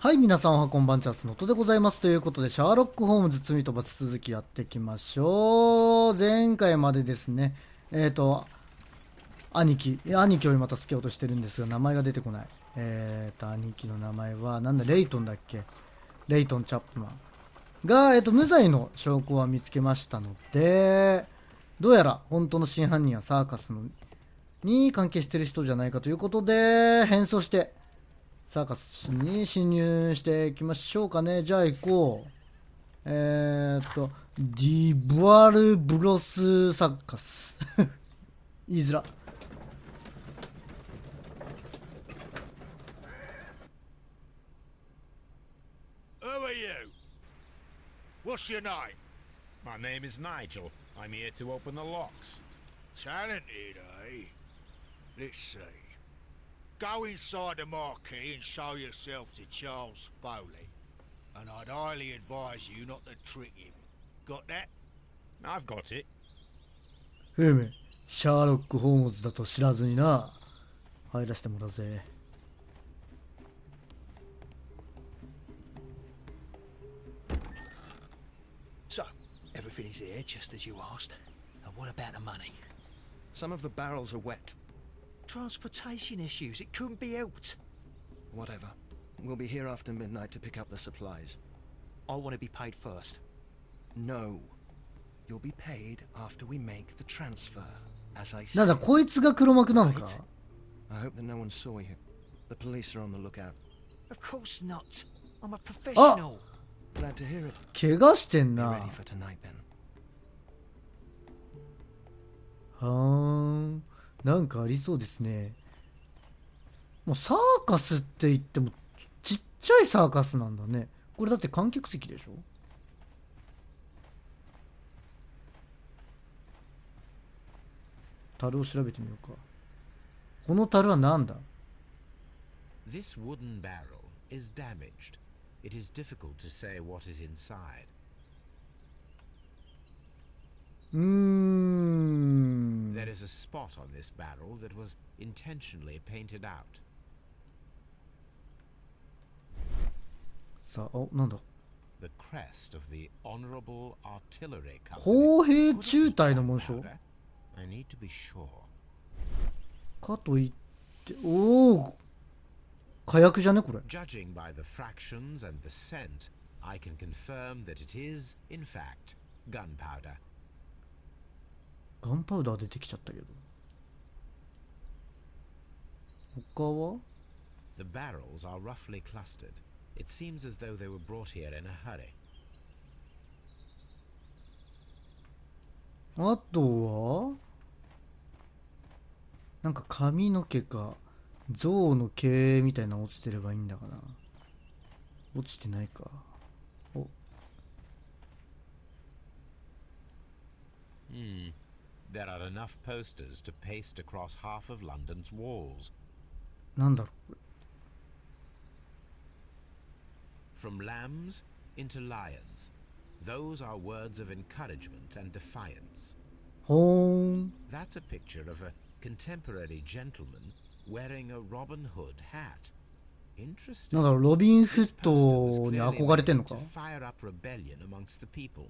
はい、皆さんおはこんばんちは、ノトでございます。ということで、シャーロックホームズ罪と罰続きやっていきましょう。前回までですね、兄貴を今助けようとしてるんですが、名前が出てこない。兄貴の名前は、なんだ、レイトンだっけ。レイトン・チャップマンが、無罪の証拠は見つけましたので、どうやら本当の真犯人はサーカスに関係してる人じゃないかということで、変装して、サーカスに侵入していきましょうかね。じゃあ行こう。ディバルブロスサーカス。言いづら。Who are you? What's your name? My name is Nigel. I'm here to open the locks. Talented, eh? Let's see. Go inside the marquee and show yourself to Charles Foley. And I'd highly advise you not to trick him. Got that? I've got it. ふむ、シャーロック・ホームズだと知らずにな。入らせてもらうぜ。So, everything is here just as you asked. And what about the money? Some of the barrels are wet. Transportation issues, it couldn't be helped. Whatever. We'll be here after midnight to pick up the supplies. I want to be paid first. No. You'll be paid after we make the transfer, as I said. なんだ、こいつが黒幕なのか。 I hope that no one saw you. The police are on the lookout. Of course not. I'm a professional. Glad to hear it. 怪我してん Be な。 ready for tonight then. はーん。なんかありそうですね。もうサーカスって言ってもちっちゃいサーカスなんだね。これだって観客席でしょ。樽を調べてみようか。この樽は何だ。 This wooden barrel is damaged. It is difficult to say what is inside. There is a spot on this barrel that was intentionally painted out. さあ、なんだ。 The crest of the Honorable Artillery Company. 砲兵中隊の紋章 I need to be sure. かといって、おお、火薬じゃねこれ。 Judging by the fractions and the scent, I can confirm that it is, in fact, gunpowder. ガンパウダー出てきちゃったけど。他は The barrels are roughly clustered. It seems as though they were brought here in a hurry. あとはなんか髪の毛か象の毛みたいなの落ちてればいいんだかな。落ちてないか。お There are enough posters to paste across half of London's walls. なんだろうこれ。 From lambs into lions. Those are words of encouragement and defiance. ほーん。 That's a picture of a contemporary gentleman wearing a Robin Hood hat. Interesting. なんだろう、ロビン・フ This ッ poster was トに clearly 憧れてんの made か。 to fire up rebellion amongst the people.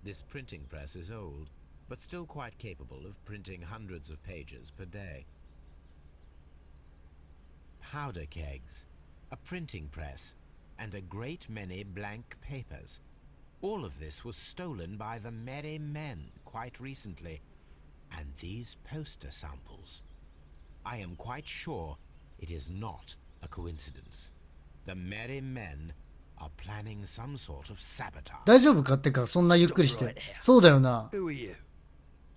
This printing press is old, but still quite capable of printing hundreds of pages per day. Powder kegs, a printing press, and a great many blank papers. All of this was stolen by the Merry Men quite recently, and these poster samples. I am quite sure it is not a coincidence. The Merry Men are planning some sort of sabotage. 大丈夫かってか、そんなゆっくりして。そうだよな。 Who are you?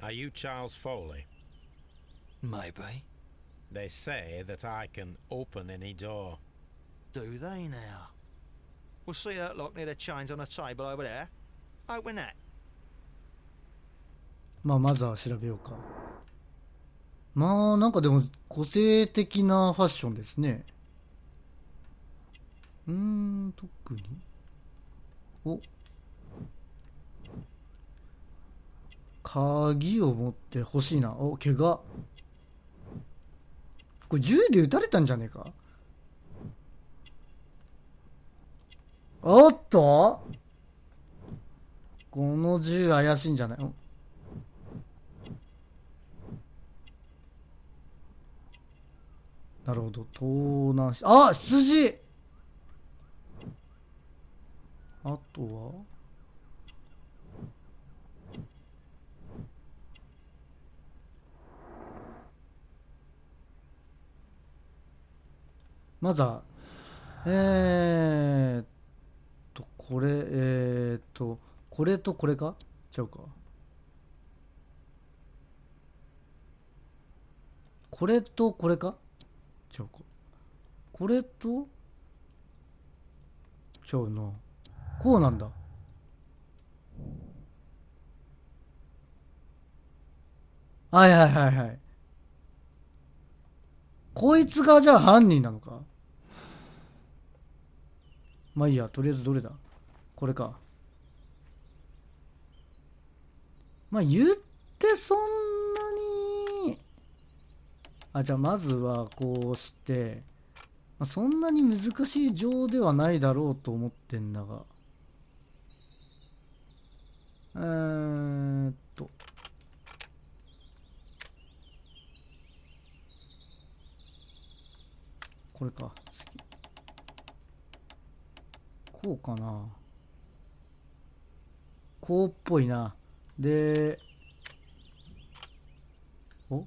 Are you Charles Foley? Maybe. They say that I can open any door. Do they now? We'll see that lock near the chains on a table over there. Open that. まあまずは調べようか。まあなんかでも個性的なファッションですね。特に。お、鍵を持って欲しいな。お、怪我。これ銃で撃たれたんじゃねえか。おっと、この銃怪しいんじゃない。なるほど、盗難し、あ、羊。あとはまずはこれこれとこれかちゃうか。これとこれかちゃうか。これとちゃうな。こうなんだ。はいはいはいはい。こいつがじゃあ犯人なのか。まあいいや、とりあえずどれだ。これか。まあ言ってそんなに、あ、じゃあまずはこうして、まあ、そんなに難しい情ではないだろうと思ってんだが、これか。こうかな。こうっぽいな。で、お、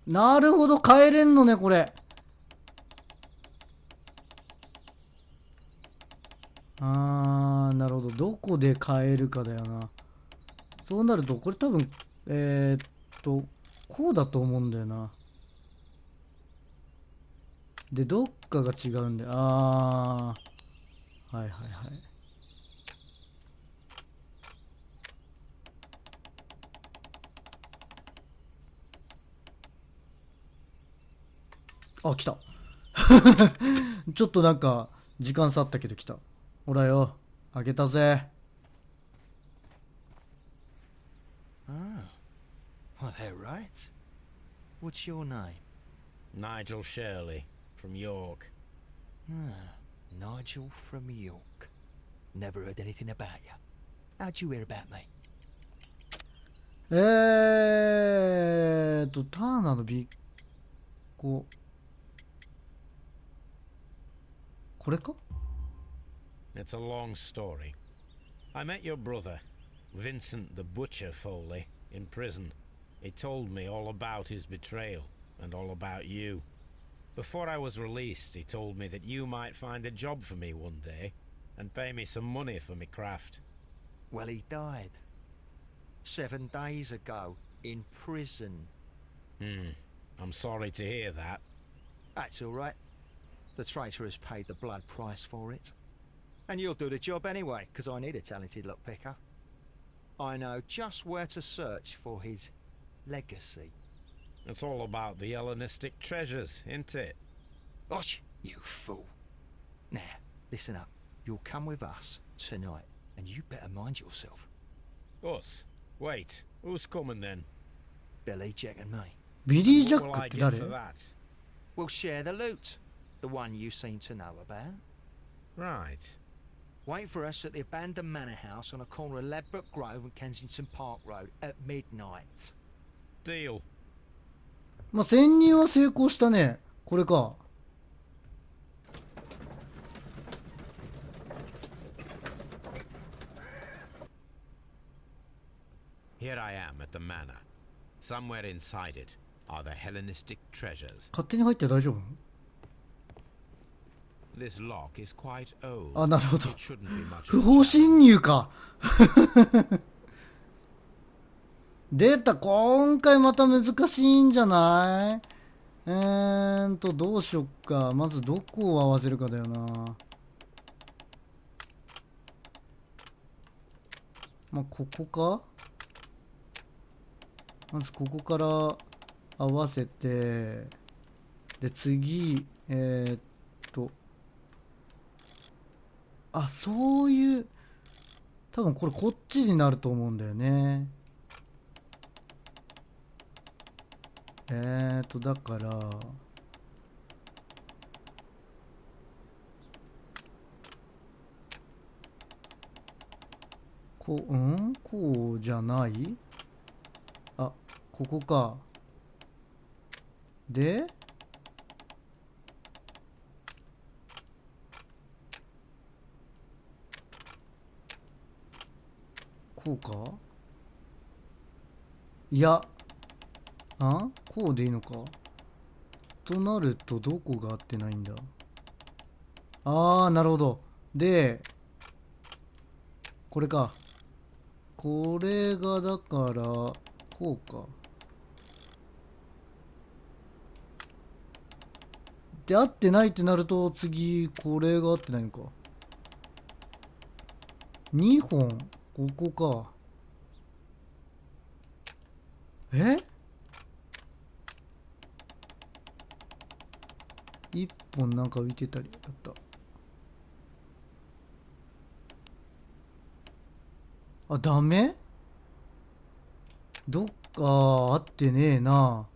なるほど、変えれんのね、これ。なるほど。どこで変えるかだよな。そうなると、これ多分、こうだと思うんだよな。で、どっかが違うんで、はいはいはい。あ、来た。ちょっとなんか、時間差あったけど来た。ほらよ、あげたぜ。Ah, well, they're right. What's your name? Nigel Shirley, from York. Ah, Nigel from York. Never heard anything about you. How'd you hear about me? ターナのビこれか。 It's a long story. I met your brother, Vincent the Butcher Foley, in prison. He told me all about his betrayal and all about you. Before I was released, he told me that you might find a job for me one day and pay me some money for me craft. Well, he died 7 days ago in prison. I'm sorry to hear that. That's all right. The traitor has paid the blood price for it. And you'll do the job anyway, because I need a talented lockpicker. I know just where to search for his legacy. It's all about the Hellenistic treasures, isn't it? Gosh, you fool. Now, listen up. You'll come with us tonight, and you better mind yourself. Us? Wait, who's coming then? Billy, Jack and me. ビリー・ジャ What ッ will クっ I て get 誰？ for that? We'll share the loot. The one you seem to know about. Right. Wait for us at the abandoned manor house on a corner of Ladbroke Grove and Kensington Park Road at midnight. Deal. まあ、潜入は成功したね。これか。Here I am at the manor. Somewhere inside it are the Hellenistic treasures. 勝手に入って大丈夫？ This lock is quite old. あ、なるほど。 It shouldn't be much 不 of a 法 challenge. 侵入か。出た。今回また難しいんじゃない？どうしよっか。まずどこを合わせるかだよな。まあ、ここか。まずここから合わせて、で、次、あ、そういう、多分これこっちになると思うんだよね。だから、こうじゃない？あ、ここか。で、こうか？いや、こうでいいのか？となるとどこが合ってないんだ？なるほど。で、これか。これがだから、こうか。で、合ってないってなると、次、これが合ってないのか。2本、ここか。1本なんか浮いてたりだった。ダメ？どっか合ってねえな。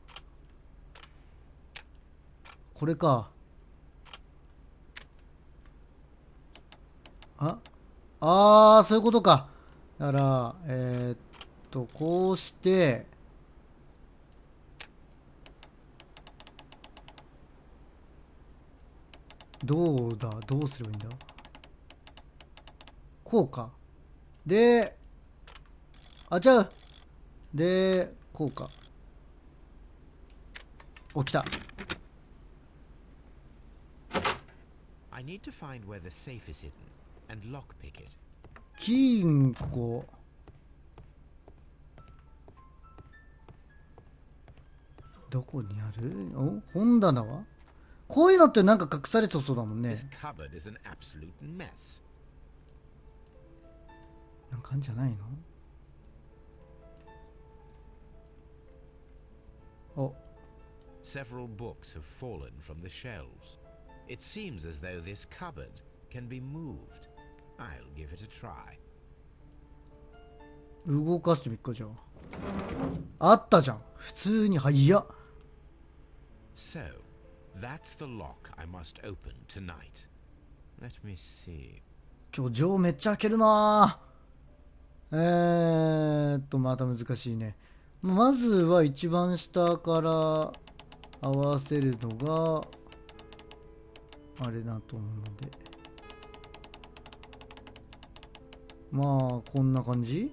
これか。そういうことか。だから、こうして、どうすればいいんだ？こうか。で、違う。で、こうか。起きた。I need to find where the safe is hidden and lockpick it. 金庫。どこにある？本棚は？こういうのってなんか隠されてそうだもんね。 This cupboard is an absolute mess. なんかあんじゃないの？Several books have fallen from the shelves. It seems as though this cupboard can be moved. I'll give it a try. 動かしてみっか、じゃあ。あったじゃん。普通に早っ。So, that's the lock I must open tonight. Let me see. 今日錠めっちゃ開けるな。また難しいね。まずは一番下から合わせるのがあれだと思うので、まあこんな感じ。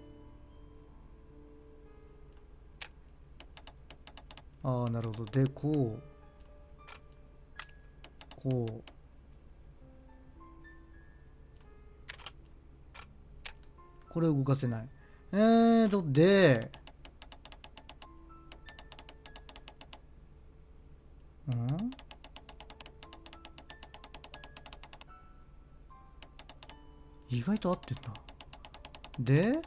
なるほど。で、こうこれ動かせない。で、意外と合ってんな。で、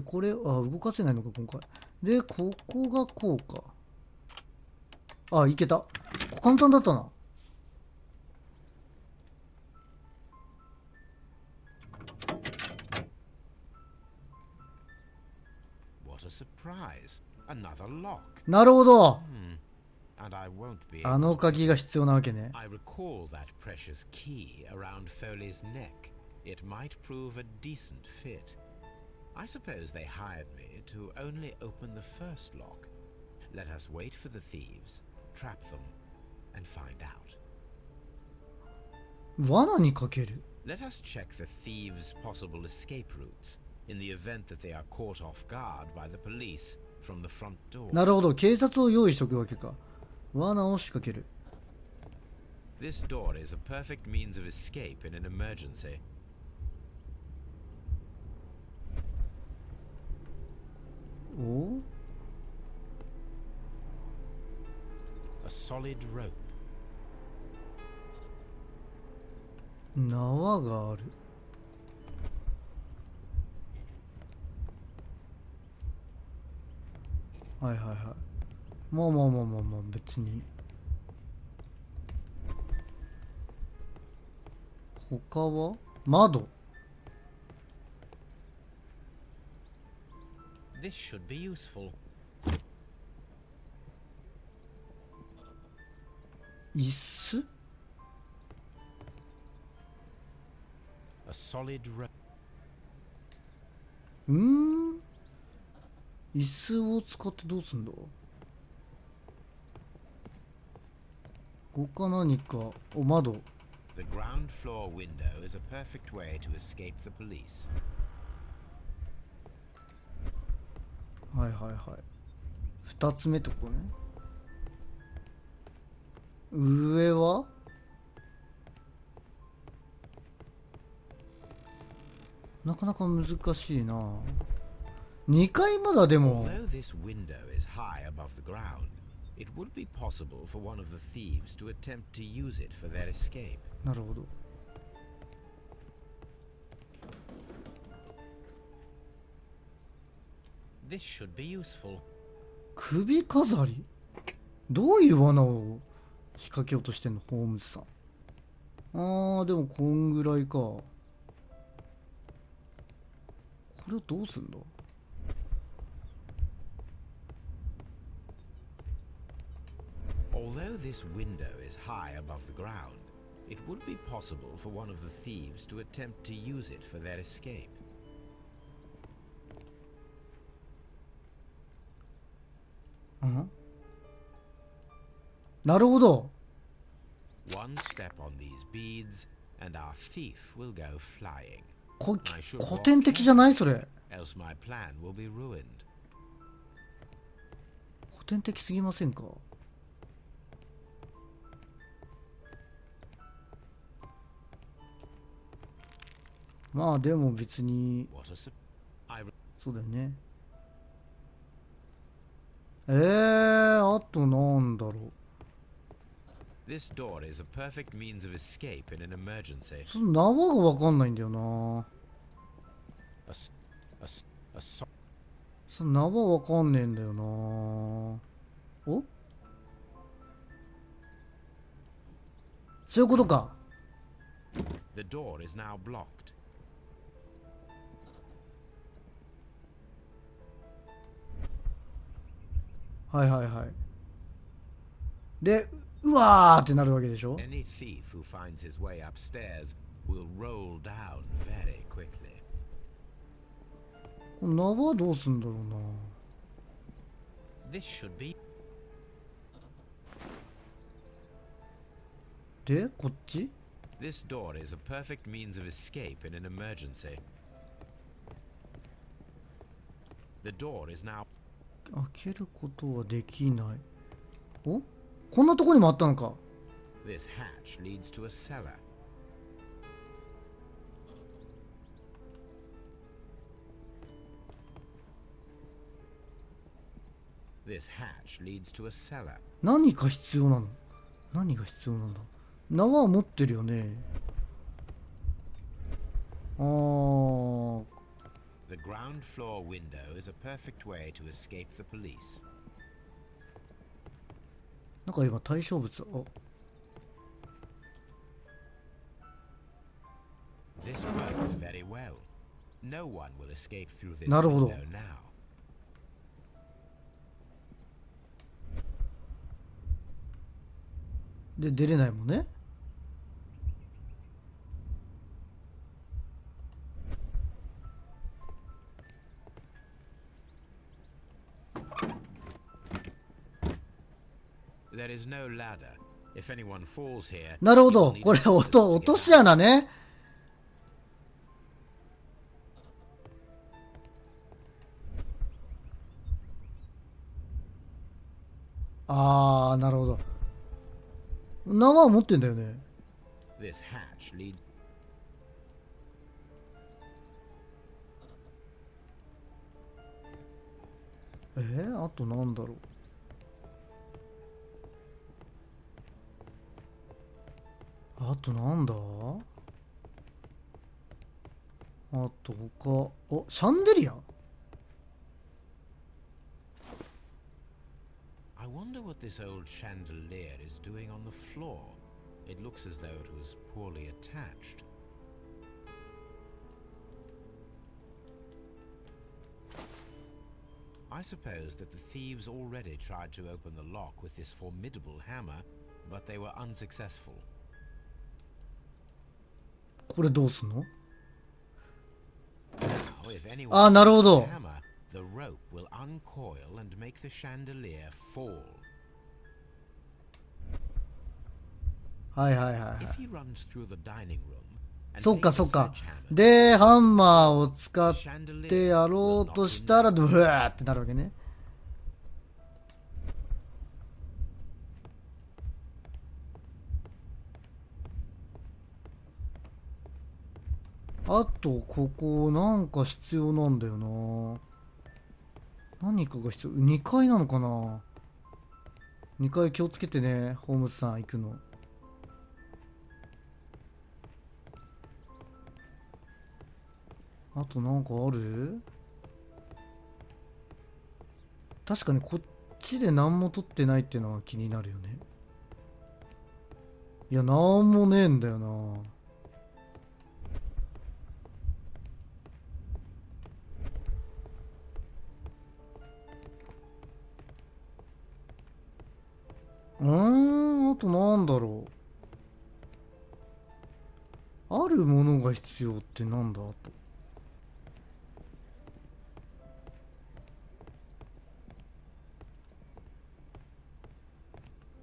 これ、動かせないのか、今回。で、ここがこうか。いけた。簡単だったな。What a surprise. Another lock. なるほど。And I won't be あの鍵が必要なわけね。I recall that precious key around Foley's neck. It might prove a decent fit. I suppose they hired me to only open the first lock. Let us wait for the thieves, trap them, and find out. 罠にかける。 Let us check the thieves' possible escape routes in the event that they are caught off guard by the police from the front door. なるほど。警察を用意しとくわけか。罠を仕掛ける。 This door is a perfect means of escape in an emergency. A solid rope. 縄がある。はいはいはい。まあ別に。他は窓。This should be useful. 椅子？ solid rope. 椅子を使ってどうすんだ。他何か。お、窓。 The ground floor window is a perfect way to escape the police. はいはいはい。二つ目ってことね。上はなかなか難しいな。2階まだでも。 Although this window is high above the ground, it would be possible for one of the thieves to attempt to use it for their escape. なるほど。This should be useful. 首飾り。どういう罠を仕掛けようとしてんの、ホームズさん。でもこんぐらいか。これをどうすんだ。Although this window is high above the ground, it would be possible for one of the thieves to attempt to use it for their escape. なるほど。 One step on these beads, and our thief will go flying. 古典的じゃないそれ。 Else my plan will be ruined. 古典的すぎませんか。まあでも別に What a I そうだよね。あとなんだろう。 This door is a perfect means of escape in an emergency. その縄がわかんないんだよな。 So その縄わかんねえんだよな。お、そういうことか。 the door is now blocked. はいはいはい。で、うわーってなるわけでしょ。 Any thief who finds his way upstairs will roll down very quickly. この縄どうすんだろうな。 This should be で、こっち This door is a perfect means of escape in an emergency. The door is now 開けることはできない。お、こんなとこにもあったのか。 This hatch leads to a cellar. This hatch leads to a cellar. 何か必要なの。何が必要なんだ。縄は持ってるよね。The ground floor window is a perfect way to escape the police. なんか今対象物。 This works very well. No one will escape through this なるほど。 window now. で出れないもんね。There is no ladder. If anyone falls here, なるほ he will ど。 need これ assistance to 落 get とし out. 穴ね。なるほど。縄は持ってんだよね。 This hatch leads. あとなんだろう。あとなんだ。あと他。お、シャンデリア。 I wonder what this old chandelier is doing on the floor. It looks as though it was poorly attached. I suppose that the thieves already tried to open the lock with this formidable hammer, but they were unsuccessful. これどうすんの。if anyone あ、なるほど。 hammer, the rope will uncoil and make the chandelier fall. はいはいはいは If い。 he runs through the dining room and そっか takes そ a っか。 sledgehammer, で、ハンマーを使っ the chandelier てやろうとしたら、ドゥワーってなるわけね。あと、ここ、なんか必要なんだよな。何かが必要。2階なのかな。2階気をつけてね、ホームズさん行くの。あとなんかある？確かにこっちで何も取ってないっていうのは気になるよね。いや、なんもねえんだよな。あとなんだろう。あるものが必要ってなんだあと。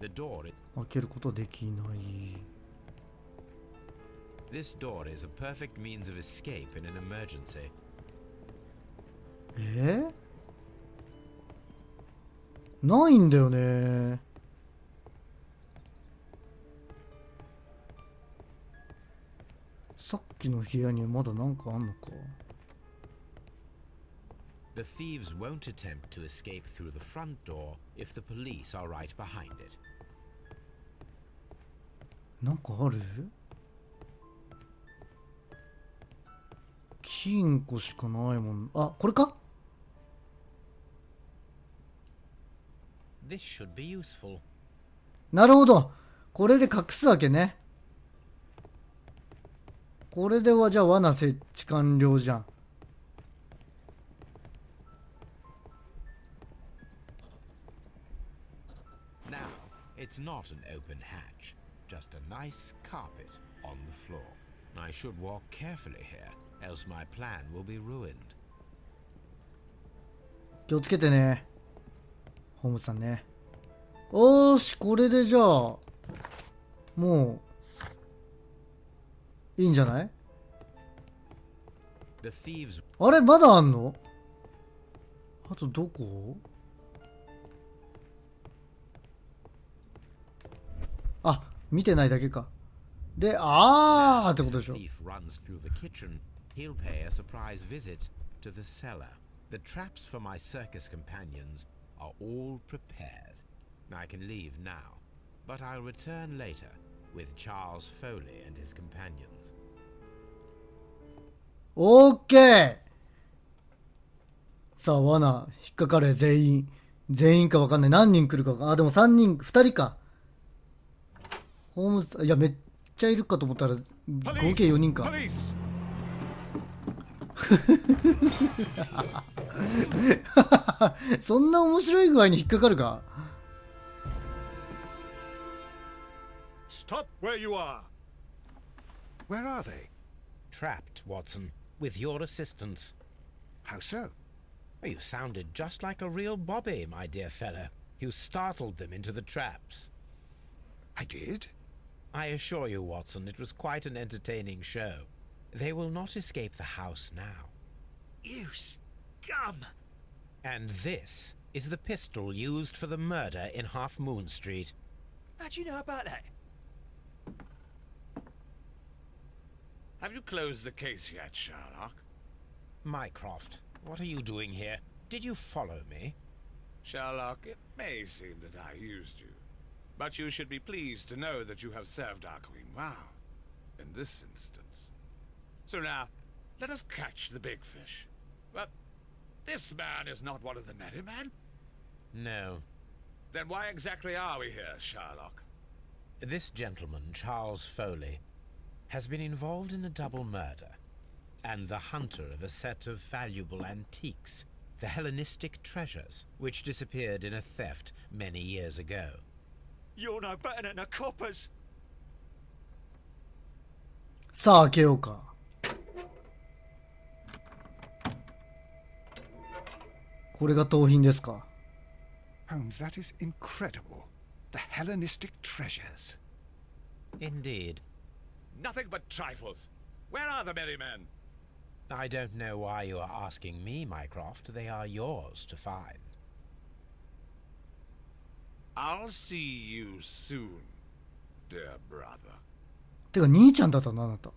the door. 開けることできない。 This door is a perfect means of escape in an emergency. ないんだよね。さっきの部屋にまだなんかあんのか。 The thieves won't attempt to escape through the front door if the police are right behind it. なんかある？金庫しかないもん。あ、これか？ This should be useful. なるほど。これで隠すわけね。これではじゃあ罠設置完了じゃん。Now, it's not an open hatch, just a nice carpet on the floor. I should walk carefully here, else my plan will be ruined. 気をつけてね。ホームズさんね。おーし、これでじゃあ、もう、いいんじゃない？ The thieves あれまだあんの？あとどこ？あ、見てないだけか。で、あーってことでしょ。 thief runs through the kitchen, he'll pay a surprise visit to the cellar. The traps for my circus companions are all prepared. I can leave now, but I'll return later with Charles Foley and his companions. オーケー。さあ、罠、引っかかれ、全員。全員かわかんない。何人来るかわかんない。あ、でも3人、2人か。ホームズ、いや、めっちゃいるかと思ったら、合計4人か。Police! そんな面白い具合に引っかかるか？ Stop where you are! Where are they? Trapped, Watson, with your assistance. How so? You sounded just like a real Bobby, my dear fellow. You startled them into the traps. I did? I assure you, Watson, it was quite an entertaining show. They will not escape the house now. You scum! And this is the pistol used for the murder in Half Moon Street. How'd you know about that? Have you closed the case yet, Sherlock? Mycroft, what are you doing here? Did you follow me? Sherlock, it may seem that I used you, but you should be pleased to know that you have served our queen well, in this instance. So now, let us catch the big fish. But this man is not one of the merry men. No. Then why exactly are we here, Sherlock? This gentleman, Charles Foley, has been involved in a double murder, and the hunter of a set of valuable antiques, the Hellenistic treasures, which disappeared in a theft many years ago. You're no better than the coppers! さあ、開けようか。これが盗品ですか。 Holmes, that is incredible. The Hellenistic treasures. Indeed. Nothing but trifles. Where are the merry men? I don't know why you are asking me, Mycroft. They are yours to find. I'll see you soon, dear brother. てか兄ちゃんだったな、あなた。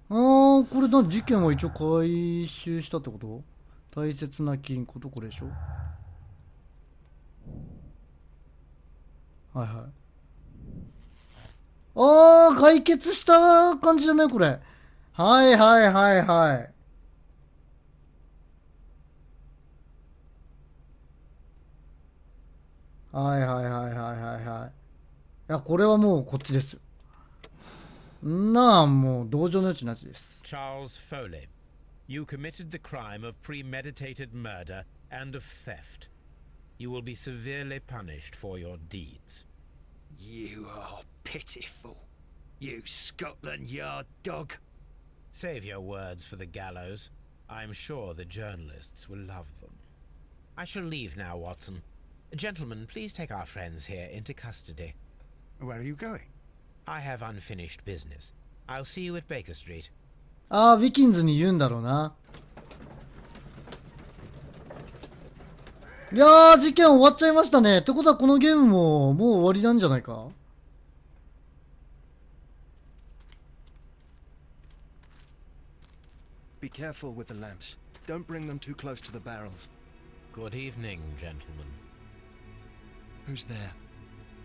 これ事件は一応回収したってこと？大切な金庫とこれでしょ。はいはい。解決した感じじゃないこれ。はいはいはいはい。はいはいはいはいはいはい。いや、これはもうこっちですよ。なあ、もう同情の余地なしです。Charles Foley, you committed the crime of premeditated murder and of theft. You will be severely punished for your deeds. You are pitiful, you Scotland Yard dog. Save your words for the gallows. I'm sure the journalists will love them. I shall leave now, Watson. Gentlemen, please take our friends here into custody. Where are you going? I have unfinished business. I'll see you at Baker Street. ああ、ウィキンズに言うんだろうな。いやー、事件終わっちゃいましたね。ってことはこのゲームももう終わりなんじゃないか？ Be careful with the lamps. Don't bring them too close to the barrels. Good evening, gentlemen. Who's there?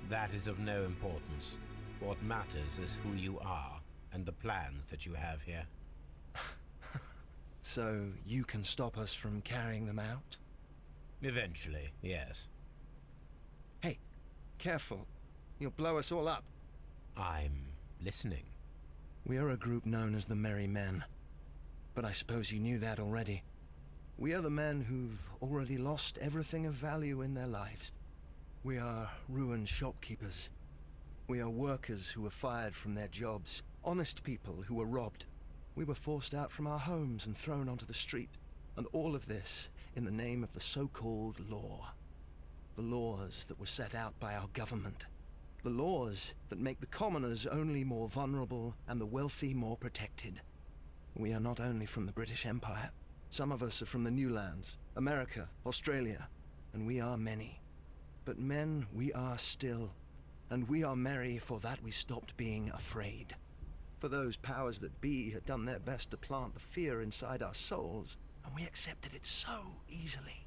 That is of no importance. What matters is who you are and the plans that you have here. So you can stop us from carrying them out? Eventually, yes. Hey, careful. You'll blow us all up. I'm listening. We are a group known as the Merry Men. But I suppose you knew that already. We are the men who've already lost everything of value in their lives. We are ruined shopkeepers. We are workers who were fired from their jobs. Honest people who were robbed. We were forced out from our homes and thrown onto the street. And all of this in the name of the so-called law. The laws that were set out by our government. The laws that make the commoners only more vulnerable and the wealthy more protected. We are not only from the British Empire. Some of us are from the New Lands, America, Australia, and we are many. But men we are still, and we are merry for that we stopped being afraid. For those powers that be had done their best to plant the fear inside our souls, and we accepted it so easily.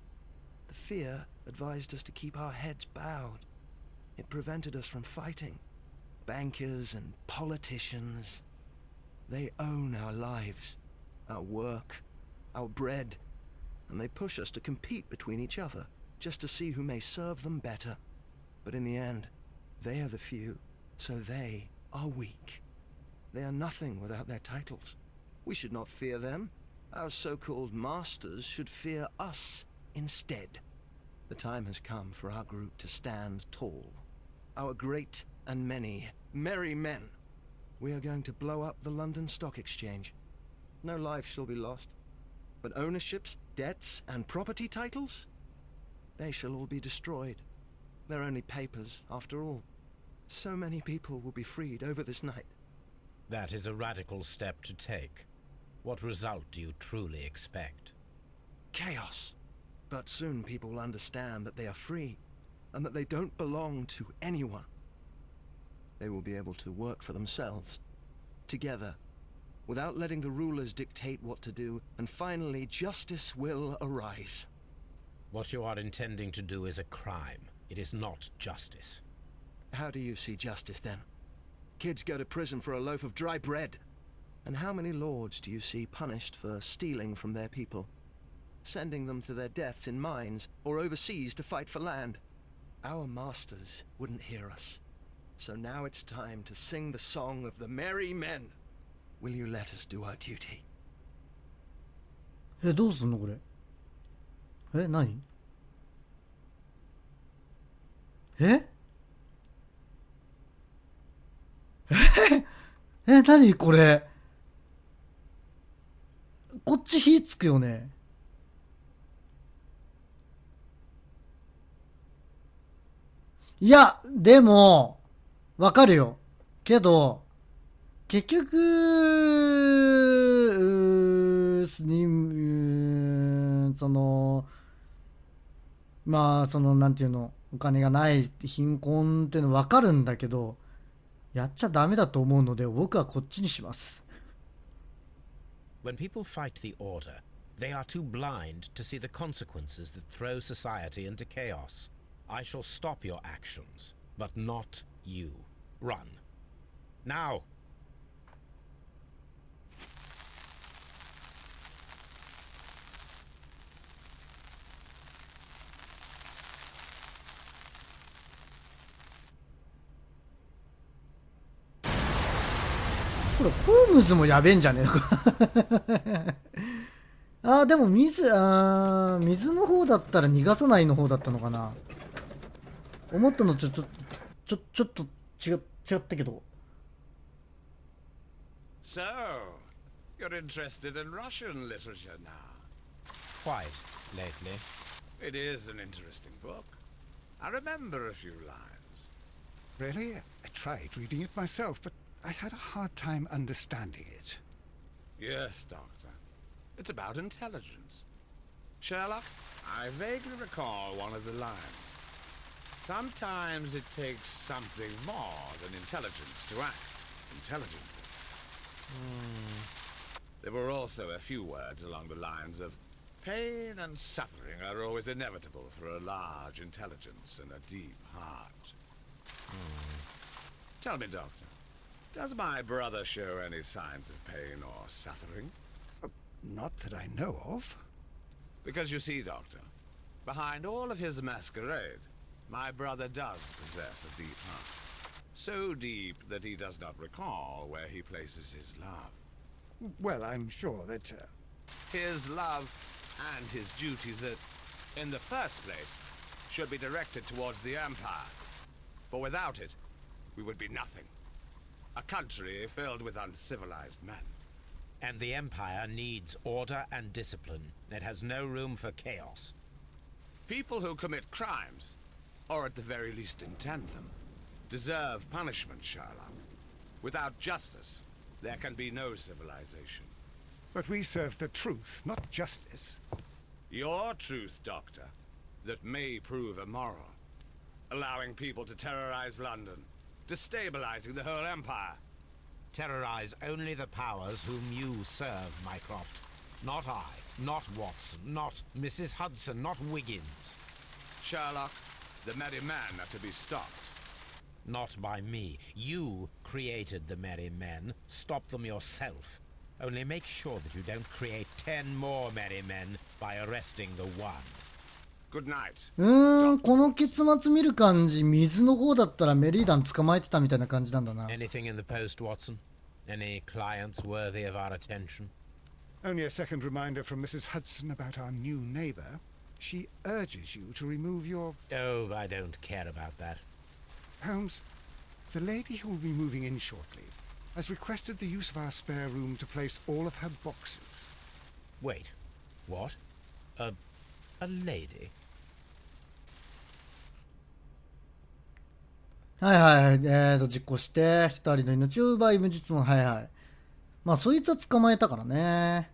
The fear advised us to keep our heads bowed. It prevented us from fighting. Bankers and politicians, they own our lives, our work, our bread, and they push us to compete between each other, just to see who may serve them better. But in the end, they are the few, so they are weak. They are nothing without their titles. We should not fear them. Our so-called masters should fear us instead. The time has come for our group to stand tall. Our great and many merry men. We are going to blow up the London Stock Exchange. No life shall be lost. But ownerships, debts, and property titles? They shall all be destroyed. They're only papers, after all. So many people will be freed over this night. That is a radical step to take. What result do you truly expect? Chaos. But soon people will understand that they are free, and that they don't belong to anyone. They will be able to work for themselves, together, without letting the rulers dictate what to do, and finally justice will arise. What you are intending to do is a crime. It is not justice. How do you see justice then? Kids go to prison for a loaf of dry bread. And how many lords do you see punished for stealing from their people? Sending them to their deaths in mines or overseas to fight for land? Our masters wouldn't hear us. So now it's time to sing the song of the merry men. Will you let us do our duty? どうすんのこれ？何？何これ？こっち火つくよね。いや、でも、わかるよ。けど、結局、まあ、なんていうの、お金がない、貧困っていうのわかるんだけど、やっちゃダメだと思うので、僕はこっちにします。When people fight the order, they are too blind to see the consequences that throw society into chaos. I shall stop your actions, but not you. Run. Now! これ、ホームズもやべえんじゃねえのかでも水の方だったら逃がさないの方だったのかな。思ったのちょっと違ったけど。So, you're interested in Russian literature now? Quite lately. It is an interesting book. I remember a few lines. Really? I tried reading it myself, but I had a hard time understanding it. Yes, Doctor. It's about intelligence. Sherlock, I vaguely recall one of the lines. Sometimes it takes something more than intelligence to act intelligently. There were also a few words along the lines of pain and suffering are always inevitable for a large intelligence and a deep heart. Tell me, Doctor, does my brother show any signs of pain or suffering? Not that I know of. Because you see, Doctor, behind all of his masquerade, my brother does possess a deep heart. So deep that he does not recall where he places his love. Well, I'm sure that... His love and his duty that, in the first place, should be directed towards the Empire. For without it, we would be nothing. A country filled with uncivilized men. And the Empire needs order and discipline. It has no room for chaos. People who commit crimes, or at the very least intend them, deserve punishment, Sherlock. Without justice, there can be no civilization. But we serve the truth, not justice. Your truth, Doctor, that may prove immoral. Allowing people to terrorize London, destabilizing the whole empire. Terrorize only the powers whom you serve, Mycroft. Not I, not Watson, not Mrs. Hudson, not Wiggins. Sherlock, the merry men are to be stopped. Not by me. You created the merry men. Stop them yourself. Only make sure that you don't create 10 more merry men by arresting the one. Good night. この結末見る感じ、水の方だったらメリーダン捕まえてたみたいな感じなんだな。Anything in the post, Watson? Any clients worthy of our attention? Only a second reminder from Mrs. Hudson about our new neighbor. She urges you to remove your... Oh, I don't care about that. Holmes, the lady who will be moving in shortly has requested the use of our spare room to place all of her boxes. Wait. What? A lady? はいはい。実行して、二人の命を奪い無実の、はいはい。まあ、そいつは捕まえたからね。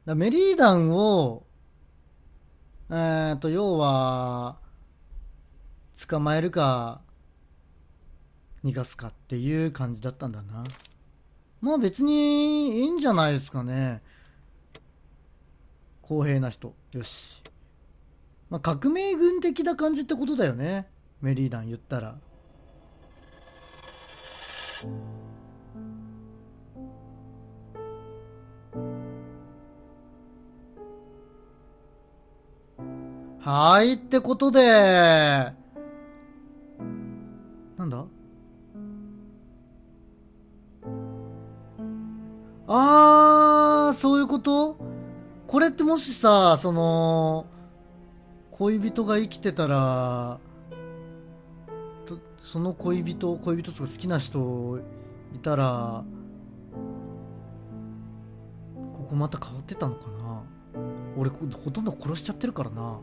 メリーダンを、要は、捕まえるか、逃がすかっていう感じだったんだな。まあ別にいいんじゃないですかね。公平な人。よし。まあ革命軍的な感じってことだよね。メリーダン言ったら。はい、ってことで、なんだ？そういうこと？これってもしさ、恋人が生きてたら、その恋人とか好きな人いたら、ここまた変わってたのかな？俺ほとんど殺しちゃってるからな。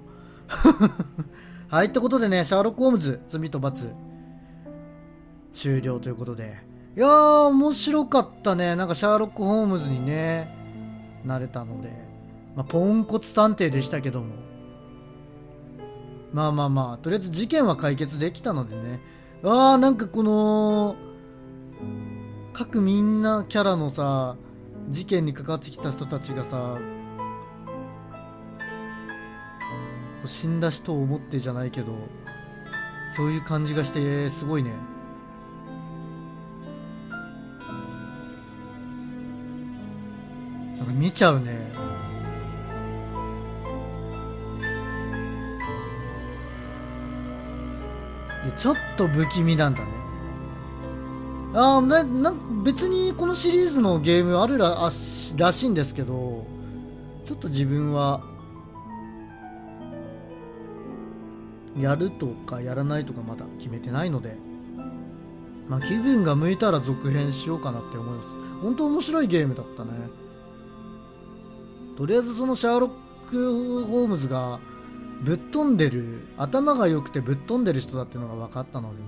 はい、ってことでね、シャーロック・ホームズ、罪と罰、終了ということで。いやー、面白かったね。なんかシャーロック・ホームズにね、なれたので。まあ、ポンコツ探偵でしたけども。まあまあまあ、とりあえず事件は解決できたのでね。なんかこの、各みんなキャラのさ、事件に関わってきた人たちがさ、死んだ人を思ってじゃないけど、そういう感じがしてすごいね。なんか見ちゃうね。でちょっと不気味なんだね。別にこのシリーズのゲームあるらしいんですけど、ちょっと自分はやるとかやらないとかまだ決めてないので、まあ気分が向いたら続編しようかなって思います。本当面白いゲームだったね。とりあえずそのシャーロック・ホームズがぶっ飛んでる、頭が良くてぶっ飛んでる人だっていうのが分かったのでね、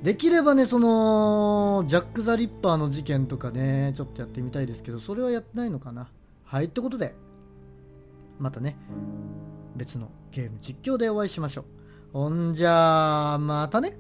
できればね、そのジャック・ザ・リッパーの事件とかね、ちょっとやってみたいですけど、それはやってないのかな。はい、ってことでまたね、別のゲーム実況でお会いしましょう。ほんじゃあまたね。